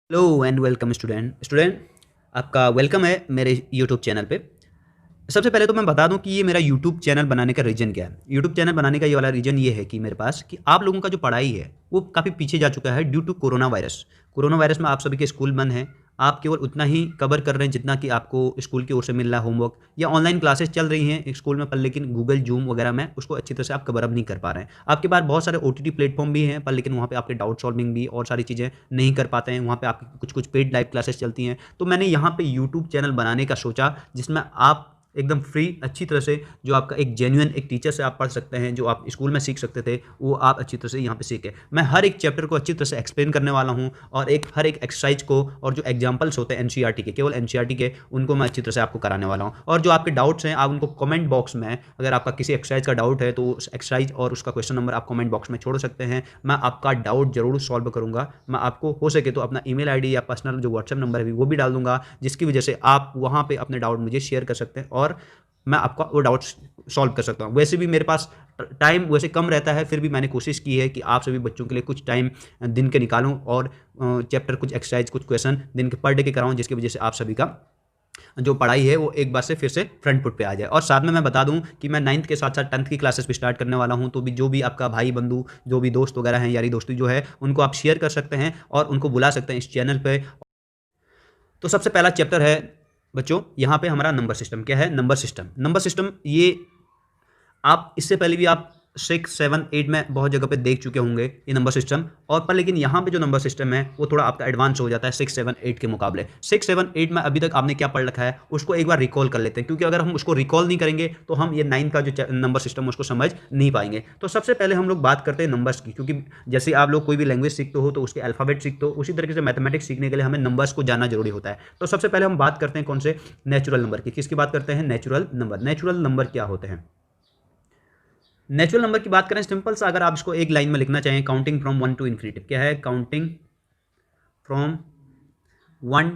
Hello and welcome student आपका welcome है मेरे यूट्यूब चैनल पे। सबसे पहले तो मैं बता दूं कि ये मेरा यूट्यूब चैनल बनाने का रीज़न क्या है। यूट्यूब चैनल बनाने का ये वाला रीज़न ये है कि मेरे पास कि आप लोगों का जो पढ़ाई है वो काफ़ी पीछे जा चुका है due to corona virus. Corona virus में आप सभी के स्कूल बंद हैं। आप केवल उतना ही कवर कर रहे हैं जितना कि आपको स्कूल की ओर से मिल रहा है होमवर्क, या ऑनलाइन क्लासेस चल रही हैं स्कूल में, पर लेकिन गूगल जूम वगैरह में उसको अच्छी तरह से आप कवर अप नहीं कर पा रहे हैं। आपके पास बहुत सारे ओटीटी प्लेटफॉर्म भी हैं, पर लेकिन वहाँ पे आपके डाउट सॉल्विंग भी और सारी चीज़ें नहीं कर पाते हैं। वहाँ पे आपकी कुछ कुछ पेड लाइव क्लासेस चलती हैं। तो मैंने यहाँ पे यूट्यूब चैनल बनाने का सोचा जिसमें आप एकदम फ्री अच्छी तरह से, जो आपका एक जेन्युइन एक टीचर से आप पढ़ सकते हैं, जो आप स्कूल में सीख सकते थे वो आप अच्छी तरह से यहाँ पे सीखें। मैं हर एक चैप्टर को अच्छी तरह से एक्सप्लेन करने वाला हूँ, और हर एक एक्सरसाइज को और जो एग्जाम्पल्स होते हैं एनसीईआरटी के, केवल एनसीईआरटी के, उनको मैं अच्छी तरह से आपको कराने वाला हूँ। और जो आपके डाउट्स हैं आप उनको कमेंट बॉक्स में, अगर आपका किसी एक्सरसाइज का डाउट है तो उस एक्सरसाइज और उसका क्वेश्चन नंबर आप कमेंट बॉक्स में छोड़ सकते हैं। मैं आपका डाउट जरूर सॉल्व करूँगा। मैं आपको हो सके तो अपना ईमेल आईडी या पर्सनल जो व्हाट्सएप नंबर है वो भी डाल दूंगा, जिसकी वजह से आप वहाँ पे अपने डाउट मुझे शेयर कर सकते हैं और मैं आपका वो डाउट्स सॉल्व कर सकता हूँ। वैसे भी मेरे पास टाइम वैसे कम रहता है, फिर भी मैंने कोशिश की है कि आप सभी बच्चों के लिए कुछ टाइम दिन के निकालूं और चैप्टर, कुछ एक्सरसाइज, कुछ क्वेश्चन दिन के पर डे के कराऊं, जिसकी वजह से आप सभी का जो पढ़ाई है वो एक बार से फिर से फ्रंट फुट पे आ जाए। और साथ में मैं बता दूं कि मैं 9th के साथ साथ 10th की क्लासेस भी स्टार्ट करने वाला हूं। तो भी जो भी आपका भाई बंधु, जो भी दोस्त वगैरह हैं, यारी दोस्ती जो है, उनको आप शेयर कर सकते हैं और उनको बुला सकते हैं इस चैनल पे। तो सबसे पहला चैप्टर है बच्चों, यहाँ पे हमारा नंबर सिस्टम। क्या है? Number system. नंबर सिस्टम ये आप इससे पहले भी आप 6, 7, 8 में बहुत जगह पे देख चुके होंगे ये नंबर सिस्टम। और पर लेकिन यहाँ पे जो नंबर सिस्टम है वो थोड़ा आपका एडवांस हो जाता है 6, 7, 8 के मुकाबले। 6, 7, 8 में अभी तक आपने क्या पढ़ रखा है उसको एक बार रिकॉल कर लेते हैं, क्योंकि अगर हम उसको रिकॉल नहीं करेंगे तो हम ये 9 का जो नंबर सिस्टम उसको समझ नहीं पाएंगे। तो सबसे पहले हम लोग बात करते हैं नंबर्स की, क्योंकि जैसे आप लोग कोई भी लैंग्वेज सीखते हो तो उसके अल्फाबेट सीखते हो, उसी तरीके से मैथमेटिक्स सीखने के लिए हमें नंबर्स को जानना जरूरी होता है। तो सबसे पहले हम बात करते हैं कौन से? नेचुरल नंबर की। किसकी बात करते हैं? Natural number. नेचुरल नंबर क्या होते हैं? नेचुरल नंबर की बात करें, सिंपल सा अगर आप इसको एक लाइन में लिखना चाहें, काउंटिंग फ्रॉम 1 टू इन्फिनिटी। क्या है? Counting from 1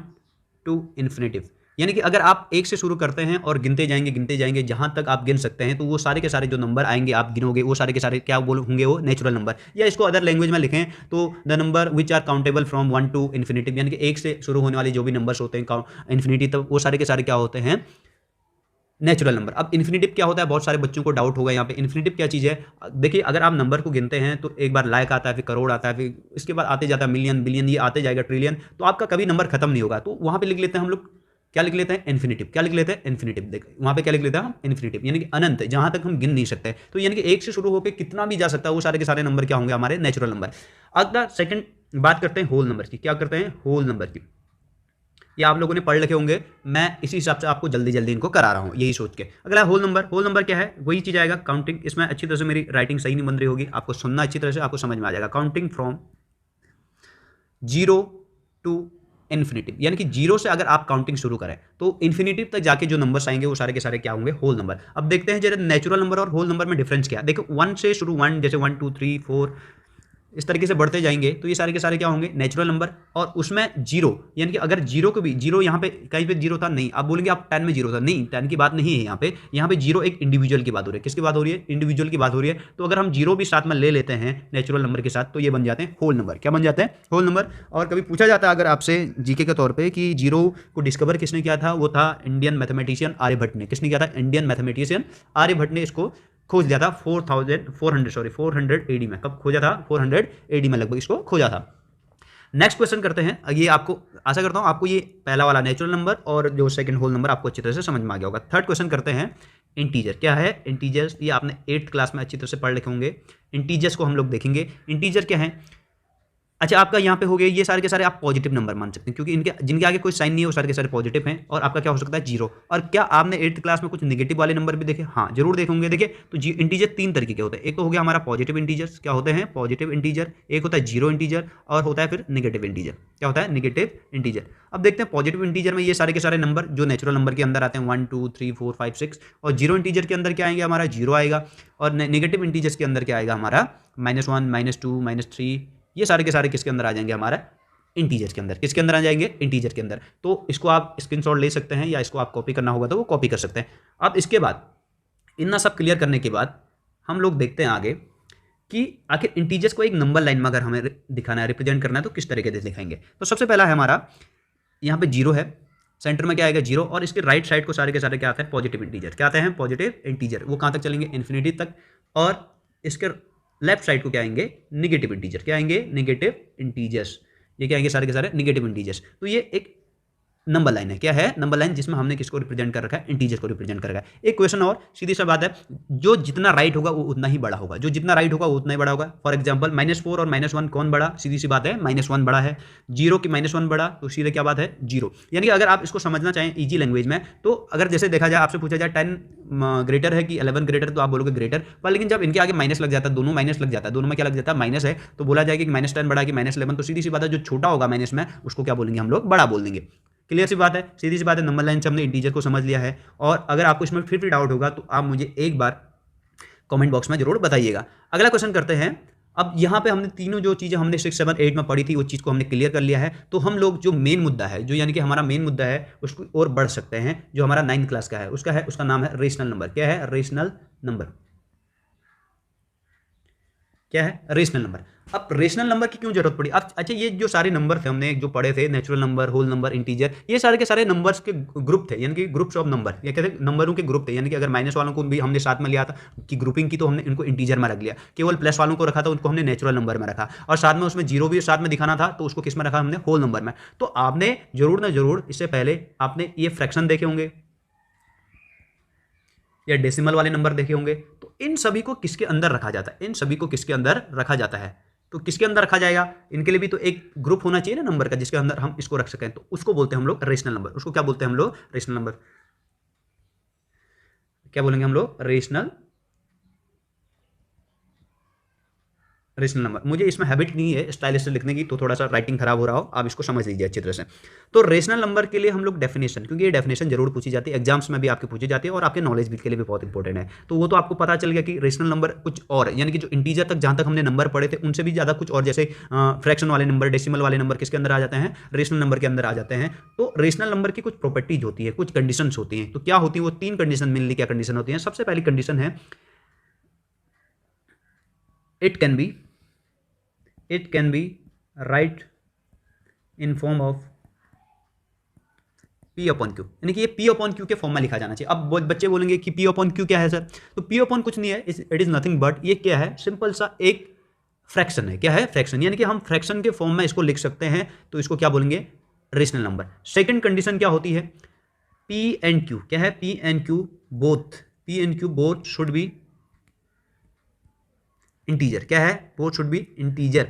to infinity. यानी कि अगर आप एक से शुरू करते हैं और गिनते जाएंगे जहां तक आप गिन सकते हैं, तो वो सारे के सारे जो नंबर आएंगे आप गिनोगे, वो सारे के सारे क्या बोल होंगे? वो नेचुरल नंबर। या इसको अदर लैंग्वेज में लिखें तो the number which are countable from 1 to infinity. यानी कि एक से शुरू होने वाले जो भी नंबर्स होते हैं इन्फिनिटी तक, वो सारे के सारे क्या होते हैं? Natural number. अब इन्फिनिटिव क्या होता है? बहुत सारे बच्चों को डाउट होगा यहाँ पे, इन्फिनिटिव क्या चीज़ है? देखिए, अगर आप नंबर को गिनते हैं तो एक बार लाख आता है, फिर करोड़ आता है, फिर इसके बाद आते जाता है मिलियन, बिलियन, ये आते जाएगा ट्रिलियन। तो आपका कभी नंबर खत्म नहीं होगा। तो वहाँ पे लिख लेते हैं हम लोग, क्या लिख लेते हैं? इन्फिनिटिव। क्या लिख लेते हैं? इन्फिनिटिव। देख वहाँ पे क्या लिख लेते हैं हम? इन्फिनिटिव, यानी कि अनंत, जहाँ तक हम गिन नहीं सकते। तो यानी कि एक से शुरू होकर कितना भी जा सकता है, वो सारे के सारे नंबर क्या होंगे? हमारे नेचुरल नंबर। अगला सेकंड बात करते हैं होल नंबर की। क्या करते हैं? होल नंबर की। ये आप लोगों ने पढ़ रखे होंगे, मैं इसी हिसाब से आपको जल्दी जल्दी इनको करा रहा हूँ यही सोच के। अगला होल नंबर। होल नंबर क्या है? वही चीज़ आएगा, काउंटिंग। इसमें अच्छी तरह से मेरी राइटिंग सही नहीं बन रही होगी, आपको सुनना अच्छी तरह से, आपको समझ में आ जाएगा। Counting from 0 to infinitive. यानी कि 0 से अगर आप काउंटिंग शुरू करें तो इन्फिनिटिव तक जाके जो नंबर्स आएंगे वो सारे के सारे क्या होंगे? Whole number. अब देखते हैं जरा नेचुरल नंबर और होल नंबर में डिफरेंस क्या है। देखो 1 से शुरू, 1 जैसे 1 2 3 4 इस तरीके से बढ़ते जाएंगे, तो ये सारे के सारे क्या होंगे? Natural number. और उसमें जीरो, यानी कि अगर जीरो को भी, जीरो यहाँ पे कहीं पे जीरो था नहीं, आप बोलेंगे आप 10 में जीरो था नहीं, 10 की बात नहीं है यहाँ पे जीरो एक इंडिविजुअल की बात हो रही है। किसकी बात हो रही है? इंडिविजुअल की बात हो रही है। तो अगर हम जीरो भी साथ में ले लेते हैं नेचुरल नंबर के साथ, तो ये बन जाते हैं होल नंबर। क्या बन जाते हैं? Whole number. और कभी पूछा जाता है अगर आपसे जीके के तौर पर कि जीरो को डिस्कवर किसने किया था, वो था इंडियन मैथमेटिशियन आर्यभट्ट ने। किसने किया था? इंडियन मैथमेटिशियन आर्यभट्ट ने इसको खोज लिया था 400 एडी में। कब खोजा था? 400 एडी में लगभग इसको खोजा था। नेक्स्ट क्वेश्चन करते हैं। ये आपको, आशा करता हूं आपको ये पहला वाला नेचुरल नंबर और जो सेकंड होल नंबर आपको अच्छी तरह से समझ में आ गया होगा। थर्ड क्वेश्चन करते हैं। इंटीजर। क्या है? इंटीजर्स। ये आपने 8th क्लास में अच्छी तरह से पढ़ लिखे होंगे। इंटीजर्स को हम लोग देखेंगे। इंटीजर क्या है? अच्छा, आपका यहाँ पे हो गया, ये सारे के सारे आप पॉजिटिव नंबर मान सकते हैं, क्योंकि इनके जिनके आगे कोई साइन नहीं है वो सारे के सारे पॉजिटिव हैं। और आपका क्या हो सकता है? जीरो। और क्या आपने 8th क्लास में कुछ नेगेटिव वाले नंबर भी देखे? हाँ, जरूर देखेंगे। देखिए, तो इंटीजर 3 तरीके के होते हैं। एक तो हो गया हमारा पॉजिटिव इंटीजर्स। क्या होते हैं? Positive integer. एक होता है जीरो इंटीजर, और होता है फिर निगेटिव इंटीजर। क्या होता है? Negative integer. अब देखते हैं पॉजिटिव इंटीजर में ये सारे के सारे नंबर जो नेचुरल नंबर के अंदर आते हैं 1 2 3 4 5 6। और जीरो इंटीजर के अंदर क्या आएंगे? हमारा जीरो आएगा। और नेगेटिव इंटीजर्स के अंदर क्या आएगा? हमारा -1 -2 -3। ये सारे के सारे किसके अंदर आ जाएंगे? हमारा इंटीजर के अंदर। किसके अंदर आ जाएंगे? इंटीजर के अंदर। तो इसको आप स्क्रीनशॉट ले सकते हैं, या इसको आप कॉपी करना होगा तो वो कॉपी कर सकते हैं। अब इसके बाद इतना सब क्लियर करने के बाद हम लोग देखते हैं आगे कि आखिर इंटीजर्स को एक नंबर लाइन में अगर हमें दिखाना है, रिप्रेजेंट करना है, तो किस तरीके से दिखाएंगे। तो सबसे पहला है हमारा यहाँ पे जीरो है, सेंटर में क्या आएगा जीरो, और इसके राइट साइड को सारे के सारे क्या आते हैं पॉजिटिव इंटीजर। क्या आते हैं पॉजिटिव इंटीजर। वो कहाँ तक चलेंगे, इन्फिनिटी तक। और इसके लेफ्ट साइड को क्या आएंगे निगेटिव इंटीजर। क्या आएंगे निगेटिव इंटीजर्स। ये क्या आएंगे सारे के सारे निगेटिव इंटीजर्स। तो ये एक नंबर लाइन है। क्या है नंबर लाइन, जिसमें हमने किसको रिप्रेजेंट कर रखा है इंटीजर को रिप्रेजेंट कर रखा है। एक क्वेश्चन और सीधी सी बात है, जो जितना राइट होगा वो उतना ही बड़ा होगा। जो जितना राइट होगा वो उतना ही बड़ा होगा। फॉर एग्जांपल -4 और -1 कौन बड़ा, सीधी सी बात है -1 बड़ा है। जीरो की -1 बड़ा, तो सीधे क्या बात है जीरो। यानी कि अगर आप इसको समझना चाहें इजी लैंग्वेज में, तो अगर जैसे देखा जाए आपसे पूछा जाए 10 ग्रेटर है कि 11 ग्रेटर, तो आप बोलोगे ग्रेटर। पर लेकिन जब इनके आगे माइनस लग जाता है, दोनों माइनस लग जाता है, दोनों में क्या लग जाता है माइनस है, तो बोला जाएगा कि -10 बड़ा कि -11। तो सीधी सी बात है, जो छोटा होगा माइनस में उसको क्या बोलेंगे हम लोग बड़ा बोल देंगे। क्लियर सी बात है, सीधी सी बात है। नंबर लाइन से हमने इंटीजर को समझ लिया है। और अगर आपको इसमें फिर भी डाउट होगा तो आप मुझे एक बार कमेंट बॉक्स में जरूर बताइएगा। अगला क्वेश्चन करते हैं। अब यहाँ पे हमने तीनों जो चीज़ें हमने 6, 7, 8 में पढ़ी थी वो चीज़ को हमने क्लियर कर लिया है। तो हम लोग जो मेन मुद्दा है, जो यानी कि हमारा मेन मुद्दा है, उसको और बढ़ सकते हैं। जो हमारा 9th क्लास का है उसका नाम है रेशनल नंबर। क्या है रेशनल नंबर। क्या है रेशनल नंबर। अब रेशनल नंबर की क्यों जरूरत पड़ी। अब अच्छा, ये जो सारे नंबर थे हमने जो पढ़े थे, natural number, whole number, integer, ये सारे के सारे नंबर्स के ग्रुप थे, यानी कि ग्रुप्स ऑफ नंबर। ये कहते हैं नंबरों के ग्रुप थे। यानी कि अगर माइनस वालों को भी हमने साथ में लिया था कि ग्रुपिंग की, तो हमने इनको इंटीजर में रख लिया। केवल प्लस वालों को रखा था, उनको हमने नेचुरल नंबर में रखा। और साथ में उसमें जीरो भी साथ में दिखाना था, तो उसको किस में रखा हमने होल नंबर में। तो आपने जरूर ना जरूर इससे पहले आपने ये फ्रैक्शन देखे होंगे या डेसिमल वाले नंबर देखे होंगे। तो इन सभी को किसके अंदर रखा जाता है, इन सभी को किसके अंदर रखा जाता है। तो किसके अंदर रखा जाएगा, इनके लिए भी तो एक ग्रुप होना चाहिए ना नंबर का, जिसके अंदर हम इसको रख सकें। तो उसको बोलते हैं हम लोग रेशनल नंबर। उसको क्या बोलते हैं हम लोग रेशनल नंबर। क्या बोलेंगे हम लोग रेशनल नंबर। मुझे इसमें हैबिट नहीं है स्टाइलिश से लिखने की, तो थोड़ा सा राइटिंग खराब हो रहा हो, आप इसको समझ लीजिए अच्छी तरह से। तो रेशनल नंबर के लिए हम लोग डेफिनेशन, क्योंकि ये डेफिनेशन जरूर पूछी जाती है एग्जाम्स में भी आपके पूछी जाती है, और आपके नॉलेज भी के लिए भी बहुत इंपॉर्टेंट है। तो वो तो आपको पता चल गया कि रेशनल नंबर कुछ और, यानी कि जो इंटीजर तक जहां तक हमने नंबर पढ़े थे उनसे भी ज्यादा कुछ और, जैसे फ्रैक्शन वाले नंबर, डेसिमल वाले नंबर किसके अंदर आ जाते हैं रेशनल नंबर के अंदर आ जाते हैं। तो रेशनल नंबर की कुछ प्रॉपर्टीज होती है, कुछ कंडीशंस होती हैं। तो क्या होती है वो 3 कंडीशन, मेनली क्या कंडीशन होती है। सबसे पहली कंडीशन है it can be right in form of P upon Q, यानी कि ये P upon Q के फॉर्म में लिखा जाना चाहिए। अब बच्चे बोलेंगे कि P upon Q क्या है सर। तो P upon कुछ नहीं है, इट इज नथिंग बट, ये क्या है सिंपल सा एक फ्रैक्शन है। क्या है फ्रैक्शन, यानी कि हम फ्रैक्शन के फॉर्म में इसको लिख सकते हैं। तो इसको क्या बोलेंगे रेशनल नंबर। सेकंड कंडीशन क्या होती है P and Q। क्या है P and Q both should be integer. क्या है both should be integer.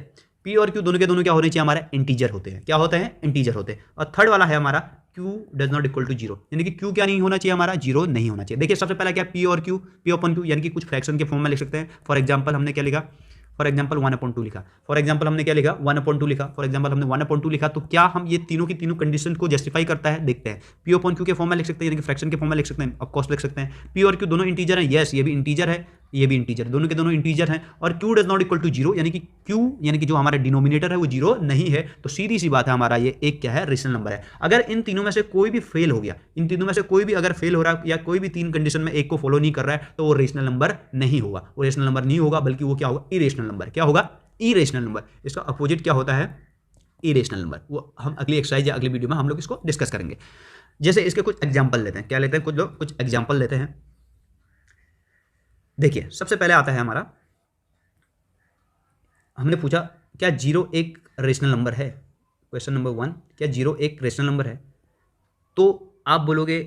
P और क्यू दोनों के दोनों क्या होने चाहिए हमारे इंटीजर होते हैं। क्या होते हैं इंटीजर होते हैं। और थर्ड वाला है हमारा Q does not equal to zero, यानी कि Q क्या नहीं होना चाहिए हमारा जीरो नहीं होना चाहिए। देखिए सबसे पहला क्या P और Q, P अपन Q, यानी कि कुछ फ्रैक्शन के फॉर्म में लिख सकते हैं। फॉर एग्जाम्पल हमने क्या लिखा, फॉर एग्जाम्पल 1/2 लिखा। फॉर एग्जाम्पल हमने क्या लिखा 1/2 लिखा। फॉर एग्जाम्पल हमने 1/2 लिखा। तो क्या हम ये तीनों की तीनों कंडीशन को जस्टिफाई करता है, देखते हैं। P अपॉन Q के फॉर्म में लिख सकते हैं, यानी कि फ्रैक्शन के फॉर्म में लिख सकते हैं, ऑफकोर्स लिख सकते हैं। P और Q दोनों इंटीजर हैं, यस ये भी इंटीजर है, ये भी इंटीजर, दोनों के दोनों इंटीजर हैं। और Q does not equal to zero, यानी कि Q यानी कि जो हमारा डिनोमिनेटर है वो जीरो नहीं है। तो सीधी सी बात है हमारा ये एक क्या है रेशनल नंबर है। अगर इन तीनों में से कोई भी फेल हो गया, इन तीनों में से कोई भी अगर फेल हो रहा है या कोई भी 3 कंडीशन में एक को फॉलो नहीं कर रहा है, तो वो रेशनल नंबर नहीं होगा। वो रेशनल नंबर नहीं होगा, बल्कि वो क्या होगा इरेशनल नंबर। क्या होगा इरेशनल नंबर। इसका अपोजिट क्या होता है इरेशनल नंबर। वो हम अगली एक्सरसाइज या अगली वीडियो में हम लोग इसको डिस्कस करेंगे। जैसे इसके कुछ एग्जांपल लेते हैं। क्या लेते हैं कुछ लोग कुछ एग्जांपल लेते हैं। देखिए सबसे पहले आता है हमारा, हमने पूछा क्या जीरो एक रेशनल नंबर है। क्वेश्चन नंबर 1, क्या जीरो एक रेशनल नंबर है। तो आप बोलोगे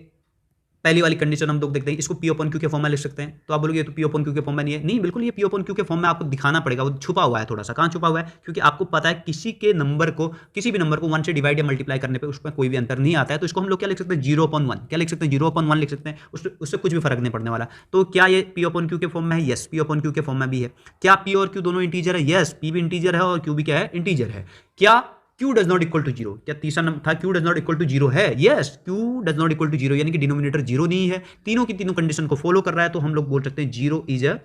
पहली वाली कंडीशन हम लोग देखते हैं, इसको P अपन Q के फॉर्म में लिख सकते हैं। तो आप बोलोगे ये तो P अपन Q के फॉर्म में नहीं है। नहीं, बिल्कुल ये P अपन Q के फॉर्म में आपको दिखाना पड़ेगा, वो छुपा हुआ है थोड़ा सा। कहाँ छुपा हुआ है, क्योंकि आपको पता है किसी के नंबर को, किसी भी नंबर को 1 से डिवाइड या मल्टीप्लाई करने पे उसमें कोई भी अंतर नहीं आता है। तो इसको हम लोग क्या लिख सकते हैं 0/1। क्या लिख सकते हैं 0/1 लिख सकते हैं, उससे कुछ भी फर्क नहीं पड़ने वाला। तो क्या ये P अपन Q के फॉर्म में है, यस P अपन Q के फॉर्म में भी है। क्या P और Q दोनों इंटीजर है, यस P भी इंटीजर है और Q भी क्या है इंटीजर है। क्या Q does not equal to zero, क्या तीसरा नंबर था Q does not equal to zero है, yes Q does not equal to zero, यानी कि डिनोमिनेटर जीरो नहीं है, तीनों की तीनों कंडीशन को फॉलो कर रहा है। तो हम लोग बोल सकते हैं zero is a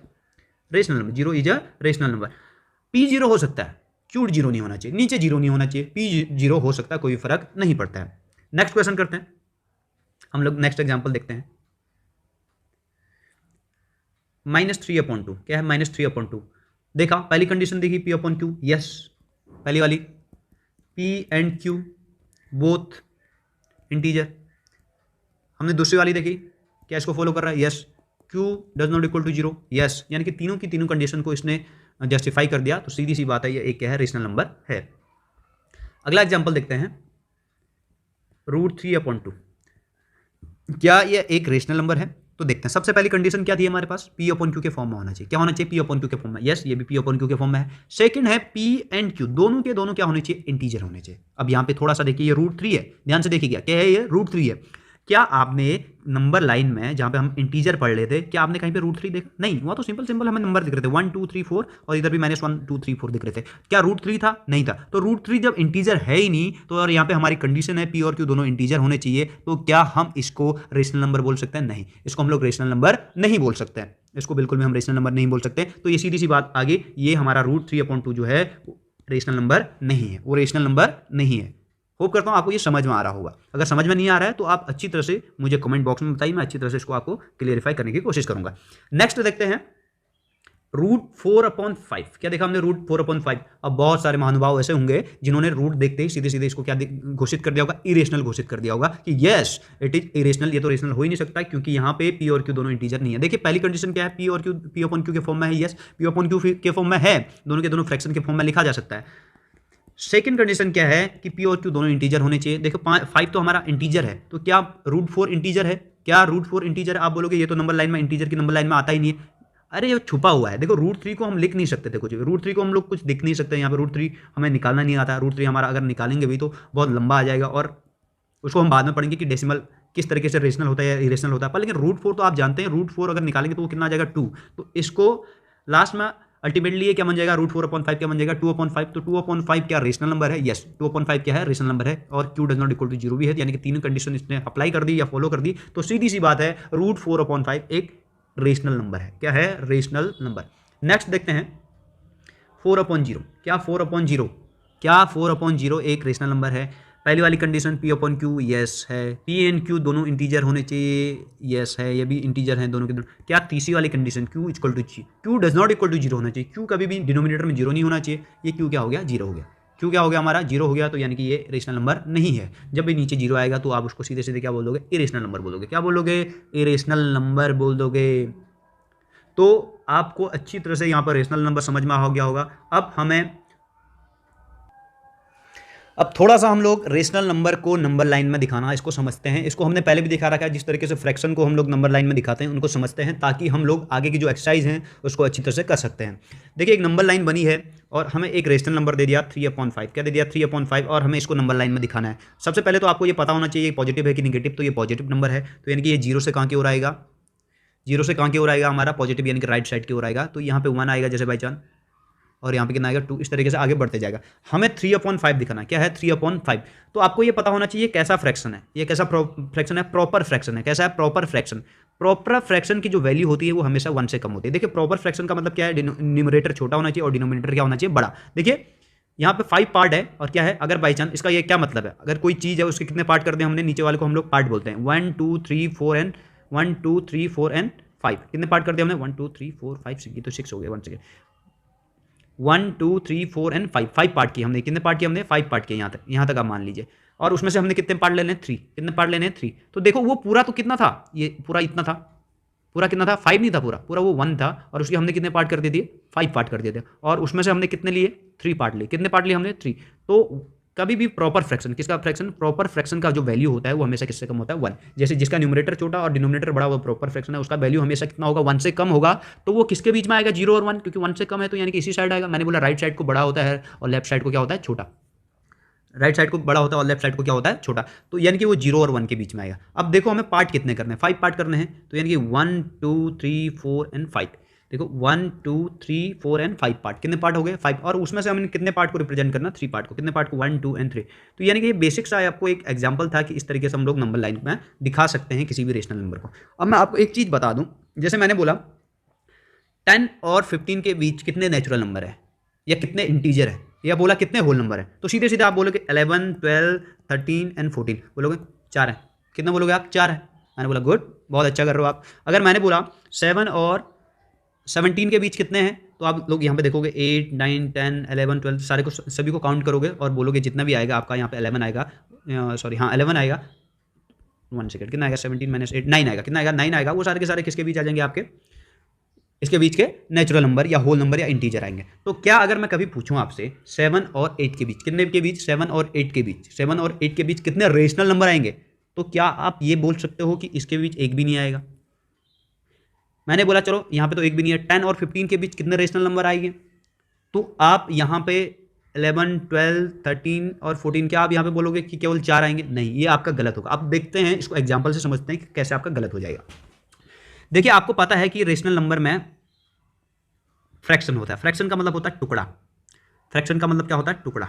rational number. Zero is a rational number. P zero हो सकता है, Q जीरो नहीं होना चाहिए, नीचे जीरो नहीं होना चाहिए, P जीरो हो सकता है, कोई फर्क नहीं पड़ता है। नेक्स्ट क्वेश्चन करते हैं हम लोग, नेक्स्ट एग्जाम्पल देखते हैं। -3/2 क्या है -3/2। देखा, पहली कंडीशन देखी पी अपॉन क्यू, यस पहली वाली, P and Q both integer. हमने दूसरी वाली देखी, क्या इसको फॉलो कर रहा है, yes, Q does not equal to zero, yes, यानी कि तीनों की तीनों कंडीशन को इसने जस्टिफाई कर दिया। तो सीधी सी बात है, ये एक क्या है, रेशनल नंबर है। अगला एग्जांपल देखते हैं, √3/2, क्या ये एक रेशनल नंबर है? तो देखते हैं। सबसे पहली कंडीशन क्या थी हमारे पास, पी अपॉन क्यू के फॉर्म में होना चाहिए। क्या होना चाहिए, पी अपॉन क्यू के फॉर्म में, यस, ये भी पी अपॉन क्यू के फॉर्म में है। सेकंड है पी एंड क्यू दोनों के दोनों क्या होने चाहिए, इंटीजर होने चाहिए। अब यहाँ पे थोड़ा सा देखिए, ये √3 है, ध्यान से देखिए क्या है, ये √3 है। क्या आपने नंबर लाइन में जहां पे हम इंटीजर पढ़ रहे थे, क्या आपने कहीं पे √3 देखा? नहीं, वहां तो सिंपल सिंपल हमें नंबर दिख रहे थे 1 2 3 4, और इधर भी -1 2 3 4 दिख रहे थे। क्या √3 था? नहीं था। तो √3 जब इंटीजर है ही नहीं, तो और यहाँ पे हमारी कंडीशन है पी और क्यू दोनों इंटीजर होने चाहिए, तो क्या हम इसको रेशनल नंबर बोल सकते हैं? नहीं, इसको हम लोग रेशनल नंबर नहीं बोल सकते हैं, इसको बिल्कुल भी हम रेशनल नंबर नहीं बोल सकते। तो ये सीधी सी बात आगे, ये हमारा √3/2 जो है रेशनल नंबर नहीं है, वो रेशनल नंबर नहीं है। होप करता हूँ आपको ये समझ में आ रहा होगा। अगर समझ में नहीं आ रहा है तो आप अच्छी तरह से मुझे कमेंट बॉक्स में बताइए, मैं अच्छी तरह से इसको आपको क्लियरिफाई करने की कोशिश करूंगा। नेक्स्ट देखते हैं √4/5। क्या देखा हमने, √4/5। अब बहुत सारे महानुभाव ऐसे होंगे जिन्होंने रूट देखते ही सीधे सीधे इसको क्या घोषित कर दिया होगा, इरेशनल घोषित कर दिया होगा कि यस इट इज इरेशनल, ये तो रेशनल हो ही नहीं सकता क्योंकि यहाँ पे पी और क्यू दोनों इंटीजर नहीं है। देखिए पहली कंडीशन क्या है, पी और क्यू पी अपॉन क्यू के फॉर्म में है, यस, पी अपॉन क्यू के फॉर्म में है, दोनों के दोनों फ्रैक्शन के फॉर्म में लिखा जा सकता है। सेकंड कंडीशन क्या है कि पी और क्यू दोनों इंटीजर होने चाहिए। देखो 5 तो हमारा इंटीजर है, तो क्या √4 इंटीजर है? क्या √4 इंटीजर? आप बोलोगे ये तो नंबर लाइन में, इंटीजर की नंबर लाइन में आता ही नहीं है। अरे ये छुपा हुआ है। देखो √3 को हम लिख नहीं सकते थे कुछ, √3 को हम लोग कुछ दिख नहीं सकते। यहाँ पे √3 हमें निकालना नहीं आता। √3 हमारा अगर निकालेंगे भी तो बहुत लंबा आ जाएगा, और उसको हम बाद में पढ़ेंगे कि डेसिमल किस तरीके से रेशनल होता है या इरेशनल होता है। पर लेकिन √4 तो आप जानते हैं, √4 अगर निकालेंगे तो वो कितना आ जाएगा, 2। तो इसको लास्ट में अल्टीमेटली ये क्या बन जाएगा, √4/5 क्या बन जाएगा, 2/5। तो 2/5 क्या रेशनल नंबर है? यस, 2/5 क्या है, रेशनल नंबर है, और Q does not equal to zero भी है, यानी कि तीनों कंडीशन इसने अप्लाई कर दी या फॉलो कर दी। तो सीधी सी बात है, √4/5 एक रेशनल नंबर है। क्या है, रेशनल नंबर। नेक्स्ट देखते हैं 4/0। क्या 4/0? क्या 4/0 एक रेशनल नंबर है? पहली वाली condition P upon Q, yes है, पी एंड क्यू दोनों इंटीजर होने चाहिए, यस है, ये भी इंटीजर हैं दोनों के दोनों। क्या तीसरी वाली कंडीशन क्यू इक्वल टू जी, Q does not equal to zero होना चाहिए, क्यू कभी भी डिनोमिनेटर में जीरो नहीं होना चाहिए। ये क्यू क्या हो गया, जीरो हो गया। क्यू क्या हो गया हमारा, जीरो हो गया, तो यानी कि ये रेशनल नंबर नहीं है। जब भी नीचे जीरो आएगा तो आप उसको सीधे सीधे क्या बोल दोगे, इरेशनल नंबर बोल दोगे। क्या बोलोगे, इरेशनल नंबर बोल दोगे। तो आपको अच्छी तरह से यहाँ पर रेशनल नंबर समझ में आ गया होगा। अब थोड़ा सा हम लोग रेशनल नंबर को नंबर लाइन में दिखाना इसको समझते हैं। इसको हमने पहले भी दिखा रखा है, जिस तरीके से फ्रैक्शन को हम लोग नंबर लाइन में दिखाते हैं उनको समझते हैं, ताकि हम लोग आगे की जो एक्सरसाइज हैं उसको अच्छी तरह से कर सकते हैं। देखिए एक नंबर लाइन बनी है और हमें एक रेशनल नंबर दे दिया 3/5। क्या दे दिया, 3/5, और हमें इसको नंबर लाइन में दिखाना है। सबसे पहले तो आपको ये पता होना चाहिए पॉजिटिव है कि निगेटिव। तो ये पॉजिटिव नंबर है, तो यानी कि ये जीरो से कहाँ की ओर आएगा, जीरो से कहाँ की ओर आएगा हमारा, पॉजिटिव यानी कि राइट साइड की ओर आएगा। तो यहाँ पे 1 आएगा जैसे बाई चांस, और यहाँ पे कितना आएगा, 2। इस तरीके से आगे बढ़ते जाएगा। हमें 3/5 दिखाना है। क्या है, 3/5। तो आपको ये पता होना चाहिए कैसा फ्रैक्शन है, ये कैसा फ्रैक्शन है, प्रॉपर फ्रैक्शन है। कैसा है, प्रॉपर फ्रैक्शन। प्रॉपर फ्रैक्शन की जो वैल्यू होती है वो हमेशा 1 से कम होती है। देखिए प्रॉपर फ्रैक्शन का मतलब क्या है, न्यूमरेटर छोटा होना चाहिए और डिनोमिनेटर क्या होना चाहिए, बड़ा। देखिए यहाँ पे 5 पार्ट है, और क्या है, अगर बाई चांस, इसका ये क्या मतलब है, अगर कोई चीज़ है उसके कितने पार्ट कर दें हमने, नीचे वाले को हम लोग पार्ट बोलते हैं। 1 2 3 4 एंड 1 2 3 4 एंड 5 कितने पार्ट कर दिए हमने, 1 2 3 4 5 6, ये तो 6 हो गया। 1 सेकेंड, 1 2 3 4 एंड 5 पार्ट किए हमने। कितने पार्ट किए हमने, 5 पार्ट किए। यहाँ तक आप मान लीजिए, और उसमें से हमने कितने पार्ट लेने हैं, 3। कितने पार्ट लेने हैं, 3। तो देखो वो पूरा तो कितना था, ये पूरा इतना था, पूरा कितना था, 5 नहीं था, पूरा पूरा वो 1 था, और उसके हमने कितने पार्ट कर दिए थे, 5 पार्ट कर दिए थे, और उसमें से हमने कितने लिए, 3 पार्ट लिए। कितने पार्ट लिए हमने, 3। तो कभी भी प्रॉपर फ्रैक्शन, किसका फ्रैक्शन, प्रॉपर फ्रैक्शन का जो वैल्यू होता है वो हमेशा किससे कम होता है, 1। जैसे जिसका न्यूमरेटर छोटा और डिनोमिनेटर बड़ा, वो प्रॉपर फ्रैक्शन है, उसका वैल्यू हमेशा कितना होगा, 1 से कम होगा। तो वो किसके बीच में आएगा, 0 और 1, क्योंकि 1 से कम है तो यानी कि इसी साइड आएगा। मैंने बोला राइट साइड को बड़ा होता है और लेफ्ट साइड को क्या होता है, छोटा। राइट साइड को बड़ा होता है और लेफ्ट साइड को क्या होता है, छोटा। तो यानी कि वो 0 और 1 के बीच में आएगा। अब देखो हमें पार्ट कितने करने हैं, 5 पार्ट करने हैं। तो यानी कि 1 2 3 4 एंड 5। देखो 1 2 3 4 एंड 5 पार्ट, कितने पार्ट हो गए, 5। और उसमें से हमने कितने पार्ट को रिप्रेजेंट करना, 3 पार्ट को। कितने पार्ट को, 1 2 एंड 3। तो यानी कि ये बेसिक सा आपको एक एग्जांपल था कि इस तरीके से हम लोग नंबर लाइन में दिखा सकते हैं किसी भी रेशनल नंबर को। अब मैं आपको एक चीज़ बता दूं, जैसे मैंने बोला 10 और 15 के बीच कितने नेचुरल नंबर है या कितने इंटीजर है, या बोला कितने होल नंबर है, तो सीधे सीधे आप बोलोगे 11 12 13 एंड 14, बोलोगे 4 है। कितना बोलोगे आप, 4 है। मैंने बोला गुड, बहुत अच्छा कर रहे हो आप। अगर मैंने बोला 7 और 17 के बीच कितने हैं, तो आप लोग यहाँ पे देखोगे 8, 9, 10, 11, 12 सारे को सभी को काउंट करोगे और बोलोगे जितना भी आएगा आपका यहाँ पे 11 आएगा, सॉरी हाँ 11 आएगा, 1 सेकंड, कितना आएगा 17 माइनस 8, 9 आएगा, कितना आएगा 9 आएगा। वो सारे के सारे किसके बीच आ जाएंगे आपके, इसके बीच के नेचुरल नंबर या होल नंबर या इंटीजर आएंगे। तो क्या अगर मैं कभी पूछूं आपसे 7 और 8 के बीच, कितने के बीच, 7 और 8 के बीच, 7 और 8 के बीच कितने रेशनल नंबर आएंगे, तो क्या आप ये बोल सकते हो कि इसके बीच एक भी नहीं आएगा। मैंने बोला चलो यहाँ पे तो एक भी नहीं है, 10 और 15 के बीच कितने रेशनल नंबर आएंगे, तो आप यहाँ पे 11, 12, 13 और 14 क्या आप यहाँ पे बोलोगे कि केवल 4 आएंगे, नहीं, ये आपका गलत होगा। अब देखते हैं इसको एग्जाम्पल से समझते हैं कि कैसे आपका गलत हो जाएगा। देखिए आपको पता है कि रेशनल नंबर में फ्रैक्शन होता है, फ्रैक्शन का मतलब होता है टुकड़ा, फ्रैक्शन का मतलब क्या होता है, टुकड़ा।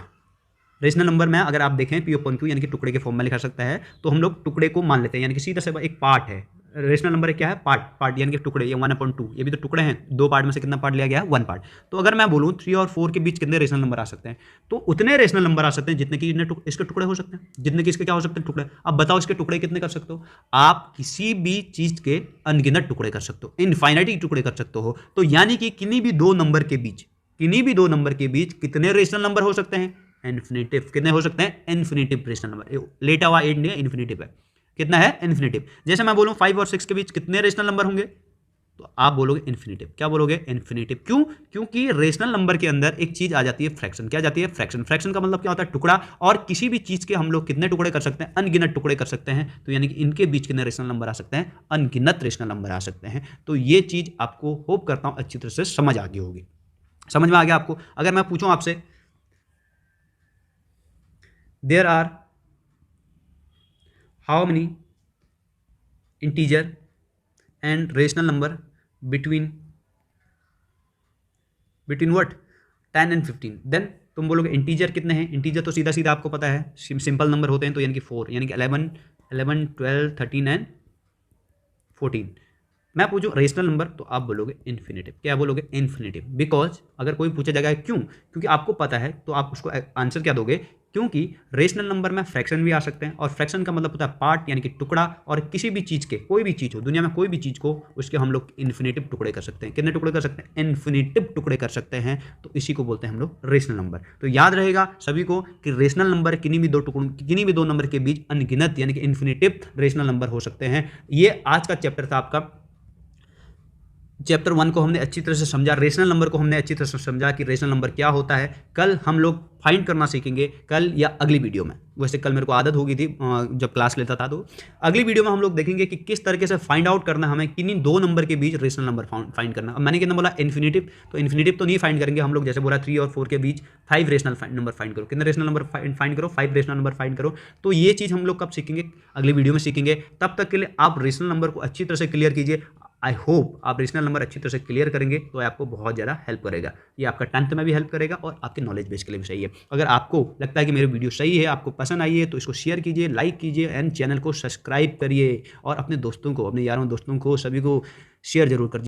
रेशनल नंबर में अगर आप देखें पी अपॉन क्यू यानी कि टुकड़े के फॉर्म में लिखा सकता है, तो हम लोग टुकड़े को मान लेते हैं, यानी कि सीधा से एक पार्ट है। रेशनल नंबर क्या है, पार्ट यानी कि टुकड़े, ये 1/2, ये भी तो टुकड़े हैं, 2 पार्ट में से कितना पार्ट लिया गया है, 1 पार्ट। तो अगर मैं बोलूँ 3 और 4 के बीच कितने रेशनल नंबर आ सकते हैं, तो उतने रेशनल नंबर आ सकते हैं जितने कि इसके टुकड़े हो सकते हैं, जितने कि इसके क्या हो सकते हैं, टुकड़े। अब बताओ इसके टुकड़े कितने कर सकते हो, आप किसी भी चीज के अनगिनत टुकड़े कर सकते हो, इनफाइनाइटी टुकड़े कर सकते हो। तो यानी कि किन्हीं भी दो नंबर के बीच कितने रेशनल नंबर हो सकते हैं, इन्फिनिटिव। कितने हो सकते हैं, इन्फिनिटिव रेशनल नंबर। लेटा हुआ एड नहीं है, इन्फिनिटिव है। कितना है, इन्फिनिटिव। जैसे मैं बोलूं 5 और 6 के बीच कितने रेशनल नंबर होंगे, तो आप बोलोगे इन्फिनिटिव। क्या बोलोगे, इन्फिनिटिव। क्यों, क्योंकि रेशनल नंबर के अंदर एक चीज आ जाती है फ्रैक्शन। क्या जाती है, फ्रैक्शन। फ्रैक्शन का मतलब क्या होता है, टुकड़ा। और किसी भी चीज के हम लोग कितने टुकड़े कर सकते हैं, अनगिनत टुकड़े कर सकते हैं। तो यानी कि इनके बीच कितने रेशनल नंबर आ सकते हैं, अनगिनत रेशनल नंबर आ सकते हैं। तो ये चीज आपको होप करता हूं अच्छी तरह से समझ आ गई होगी। समझ में आ गया आपको। अगर मैं पूछूं आपसे there are how many integer and rational number between what 10 and 15, then तुम बोलोगे इंटीजर कितने हैं। इंटीजर तो सीधा सीधा आपको पता है सिंपल नंबर होते हैं, तो यानी कि 4, यानी कि 11, 12, 13 एंड 14। मैं पूछूं रेशनल नंबर, तो आप बोलोगे इन्फिनिटिव। क्या बोलोगे, इन्फिनिटिव। बिकॉज अगर कोई पूछा जाएगा क्यों, क्योंकि आपको पता है, तो आप उसको आंसर क्या दोगे, क्योंकि रेशनल नंबर में फ्रैक्शन भी आ सकते हैं, और फ्रैक्शन का मतलब होता है पार्ट यानी कि टुकड़ा। और किसी भी चीज़ के, कोई भी चीज़ हो दुनिया में, कोई भी चीज़ को उसके हम लोग इन्फिनिटिव टुकड़े कर सकते हैं। कितने टुकड़े कर सकते हैं, इन्फिनिटिव टुकड़े कर सकते हैं। तो इसी को बोलते हैं हम लोग रेशनल नंबर। तो याद रहेगा सभी को कि रेशनल नंबर किन्हीं भी दो नंबर के बीच अनगिनत यानी कि इन्फिनिटिव रेशनल नंबर हो सकते हैं। ये आज का चैप्टर था आपका। चैप्टर 1 को हमने अच्छी तरह से समझा, रेशनल नंबर को हमने अच्छी तरह से समझा कि रेशनल नंबर क्या होता है। कल हम लोग फाइंड करना सीखेंगे, कल या अगली वीडियो में। वैसे कल मेरे को आदत हो गई थी जब क्लास लेता था, तो अगली वीडियो में हम लोग देखेंगे कि किस तरीके से फाइंड आउट करना हमें किन्हीं दो नंबर के बीच रेशनल नंबर फाइंड करना। अब मैंने कितना बोला, इन्फिनिटिव। तो इन्फिनिटिव तो नहीं फाइंड करेंगे हम लोग, जैसे बोला 3 और 4 के बीच 5 रेशनल नंबर फाइंड करो। कितने रेशनल नंबर फाइंड करो, 5 रेशनल नंबर फाइंड करो। तो ये चीज़ हम लोग कब सीखेंगे, अगली वीडियो में सीखेंगे। तब तक के लिए आप रेशनल नंबर को अच्छी तरह से क्लियर कीजिए। आई होप आप रेशनल नंबर अच्छी तरह से क्लियर करेंगे, तो आपको बहुत ज़्यादा हेल्प करेगा। ये आपका 10th में भी हेल्प करेगा और आपके नॉलेज बेस के लिए भी सही है। अगर आपको लगता है कि मेरी वीडियो सही है, आपको पसंद आई है, तो इसको शेयर कीजिए, लाइक कीजिए एंड चैनल को सब्सक्राइब करिए, और अपने दोस्तों को, अपने यारों दोस्तों को, सभी को शेयर जरूर कर